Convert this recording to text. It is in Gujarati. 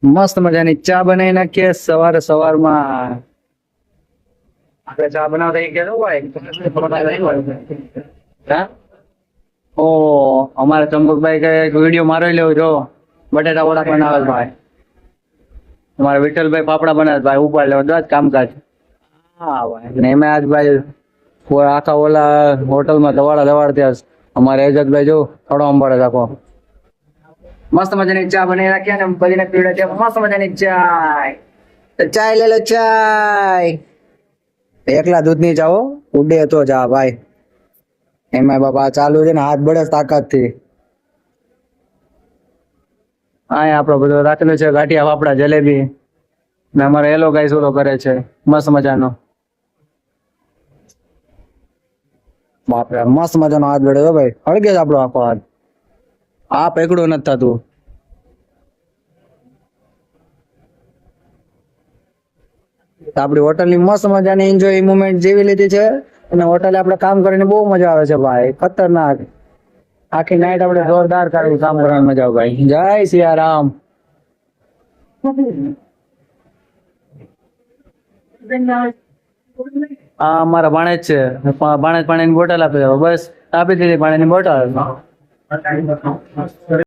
મસ્ત મજાની ચા બનાવી નાખીએ સવારે સવારમાં. આપણે ચા બનાવતા એ કેવું હોય? હા? ઓ અમારે ચંપકભાઈ કઈ વિડીયો મારો લેવો જો બટેટા વડા બનાવે છે ભાઈ. અમારે વિઠ્ઠલભાઈ ફાફડા બનાવે છે ભાઈ, ઉપાડ લેવો દસ કામકાજ. હા ભાઈ ને એમાં આજ ભાઈ આખા ઓલા હોટલમાં દવાડા દવાડતા અમારે એજતભાઈ જો થોડો અંબાડે રાખો. મસ્ત મજાની ચા બનાવી નાખ્યા ને બધી પીવડે છે મસ્ત મજાની ચાય. તો ચાય લે લો ચાય. એકલા દૂધ ની ચાવો ઉડે તો જા ભાઈ. એમાં બાપા ચાલુ છે ને હાથ બળે તાકાત થી. હા આપડો બધો રાખેલો છે ગાંઠિયા ફાફડા જલેબી ને અમારે એલો ગાય સોલો કરે છે મસ્ત મજાનો. બાપરે મસ્ત મજાનો હાથ બળે ભાઈ, હળગે છે આપણો આખો હાથ. આ પેકડું નથી થતું. આપડી હોટલ ની મસ્ત મજાની એન્જોય મુમેન્ટ જેવી લીધી છે અને હોટલે આપણે કામ કરીને બહુ મજા આવે છે ભાઈ, ખતરનાક. આખી નાઈટ આપણે જોરદાર કાઢી કામ કરવાની મજા આવે ભાઈ. જય સિયારામ. આ અમારા ભાણેજ છે, ભાણેજ પાણીની બોટલ આપી દો બસ, આપી દીધી પાણીની બોટલ.